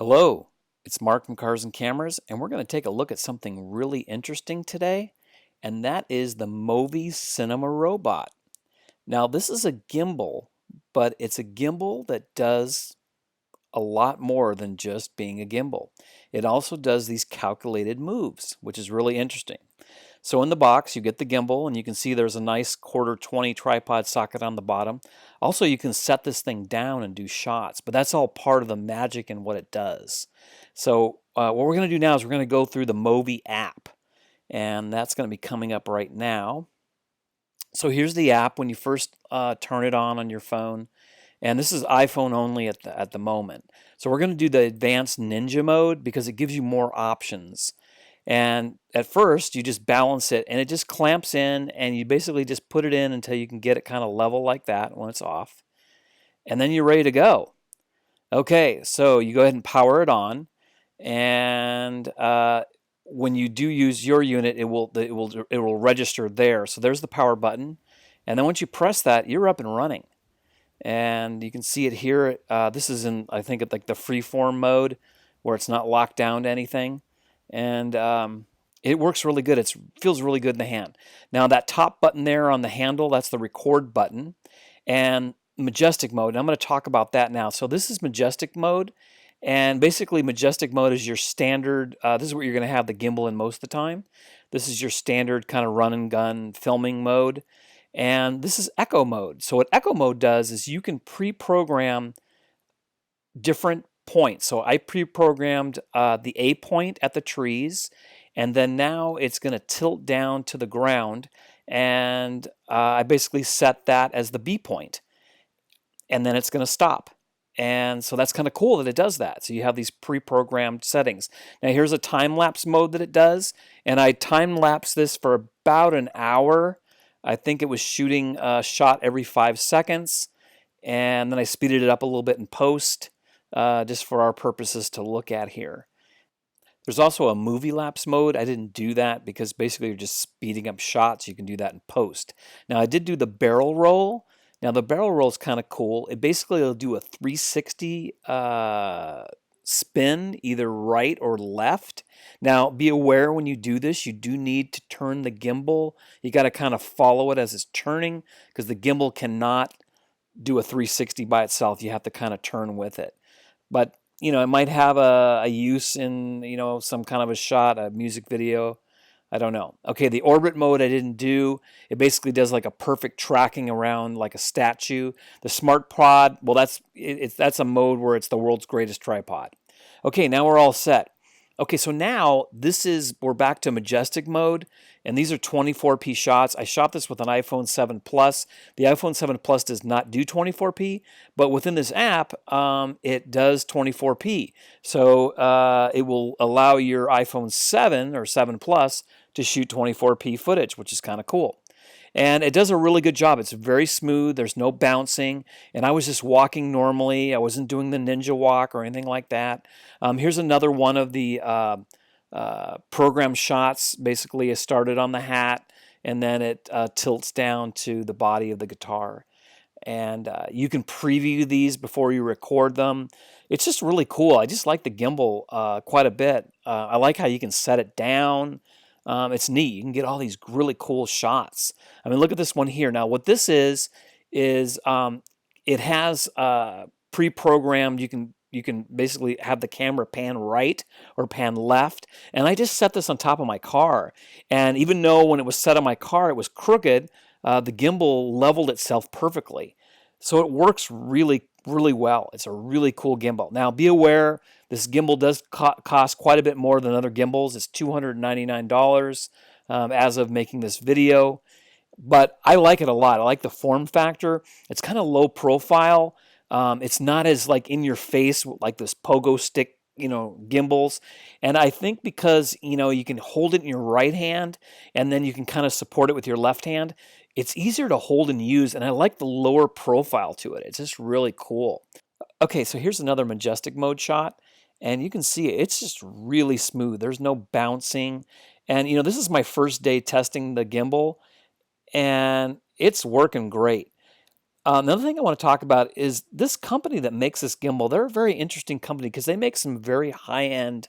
Hello, it's Mark from Cars and Cameras, and we're going to take a look at something really interesting today, and that is the Movi Cinema Robot. Now, this is a gimbal, but it's a gimbal that does a lot more than just being a gimbal. It also does these calculated moves, which is really interesting. So in the box, you get the gimbal, and you can see there's a nice quarter 20 tripod socket on the bottom. Also, you can set this thing down and do shots, but that's all part of the magic in what it does. So what we're going to do now is we're going to go through the Movi app, and that's going to be coming up right now. So here's the app when you first turn it on your phone. And this is iPhone only at the moment. So we're going to do the advanced ninja mode because it gives you more options. And at first, you just balance it, and it just clamps in, and you basically just put it in until you can get it kind of level like that when it's off. And then you're ready to go. Okay, so you go ahead and power it on, and when you do use your unit, it will register there. So there's the power button, and then once you press that, you're up and running. And you can see it here. This is in, I think, like the freeform mode where it's not locked down to anything. And it works really good. It feels really good in the hand. Now that top button there on the handle, that's the record button. And majestic mode, and I'm going to talk about that now. So this is majestic mode. And basically majestic mode is your standard, this is what you're going to have the gimbal in most of the time. This is your standard kind of run and gun filming mode. And this is echo mode. So what echo mode does is you can pre-program different points. So I pre-programmed the A point at the trees, and then now it's going to tilt down to the ground, and I basically set that as the B point, and then it's going to stop. And so that's kind of cool that it does that. So you have these pre-programmed settings. Now here's a time-lapse mode that it does, and I time-lapse this for about an hour. I think it was shooting a shot every 5 seconds, and then I speeded it up a little bit in post, just for our purposes to look at here. There's also a MOVILAPSE mode. I didn't do that because basically you're just speeding up shots. You can do that in post. Now I did do the barrel roll. Now the barrel roll is kind of cool. It basically will do a 360 spin, either right or left. Now be aware when you do this, you do need to turn the gimbal. You got to kind of follow it as it's turning because the gimbal cannot do a 360 by itself. You have to kind of turn with it. But you know, it might have a use in, you know, some kind of a shot, a music video. I don't know. Okay, the orbit mode I didn't do. It basically does like a perfect tracking around like a statue. The smart pod, well, that's a mode where it's the world's greatest tripod. Okay, now we're all set. Okay, so now we're back to majestic mode, and these are 24p shots. I shot this with an iPhone 7 Plus. The iPhone 7 Plus does not do 24p, but within this app, it does 24p. So it will allow your iPhone 7 or 7 Plus to shoot 24p footage, which is kind of cool. And it does a really good job. It's very smooth. There's no bouncing. And I was just walking normally. I wasn't doing the ninja walk or anything like that. Here's another one of the program shots. Basically, it started on the hat, and then it tilts down to the body of the guitar. And you can preview these before you record them. It's just really cool. I just like the gimbal quite a bit. I like how you can set it down. It's neat. You can get all these really cool shots. I mean, look at this one here. Now, what this is it has pre-programmed. You can basically have the camera pan right or pan left. And I just set this on top of my car. And even though when it was set on my car, it was crooked, the gimbal leveled itself perfectly. So it works really, really well. It's a really cool gimbal. Now, be aware, this gimbal does cost quite a bit more than other gimbals. It's $299 as of making this video. But I like it a lot. I like the form factor. It's kind of low profile. It's not as like in your face like this pogo stick, you know, gimbals. And I think because, you know, you can hold it in your right hand and then you can kind of support it with your left hand, it's easier to hold and use. And I like the lower profile to it. It's just really cool. Okay, so here's another majestic mode shot. And you can see it's just really smooth. There's no bouncing. And, you know, this is my first day testing the gimbal, and it's working great. Another thing I want to talk about is this company that makes this gimbal. They're a very interesting company because they make some very high-end,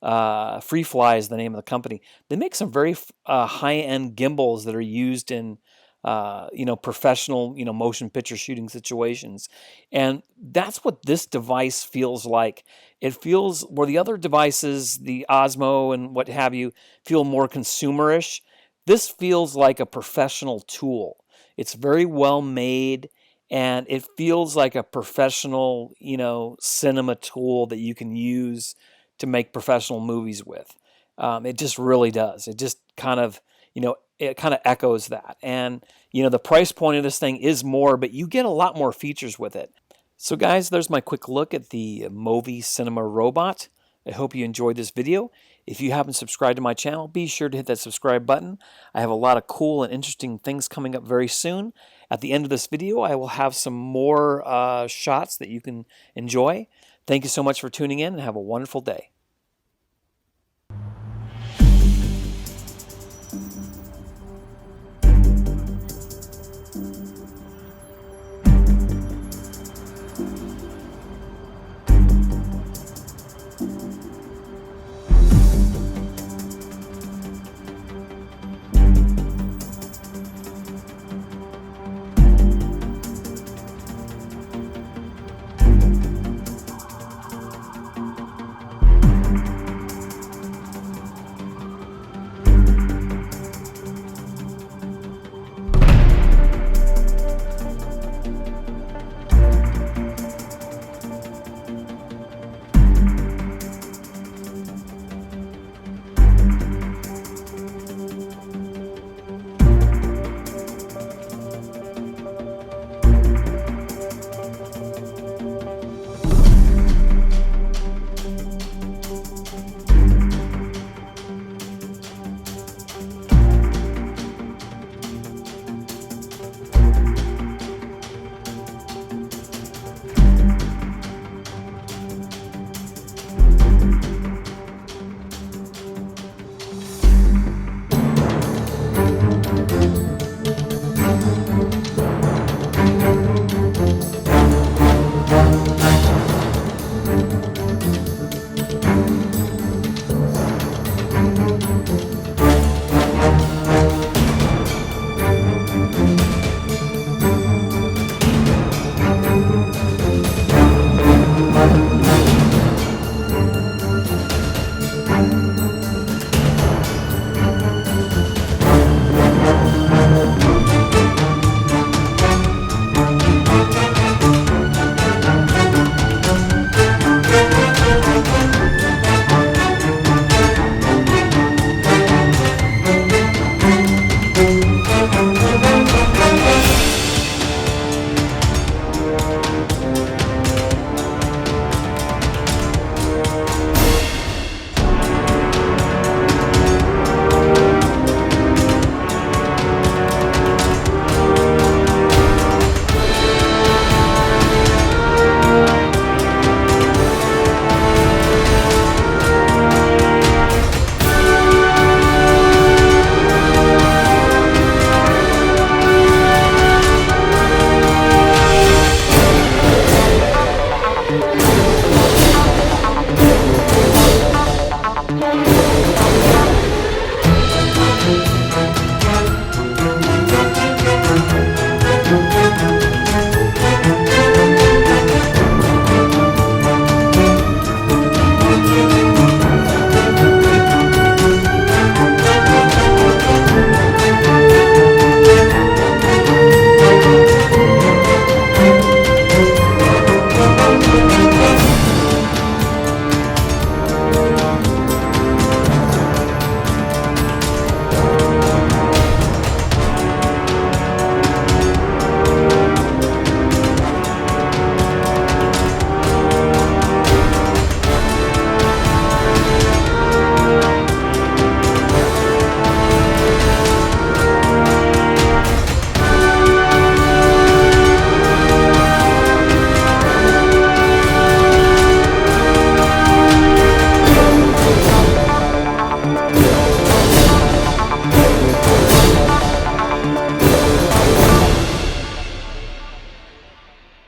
Freefly is the name of the company. They make some very high-end gimbals that are used in, professional, motion picture shooting situations. And that's what this device feels like. It feels where the other devices, the Osmo and what have you, feel more consumerish. This feels like a professional tool. It's very well made and it feels like a professional, cinema tool that you can use to make professional movies with. It just really does. It just kind of, it kind of echoes that. And, the price point of this thing is more, but you get a lot more features with it. So guys, there's my quick look at the Movi Cinema Robot. I hope you enjoyed this video. If you haven't subscribed to my channel, be sure to hit that subscribe button. I have a lot of cool and interesting things coming up very soon. At the end of this video, I will have some more shots that you can enjoy. Thank you so much for tuning in and have a wonderful day.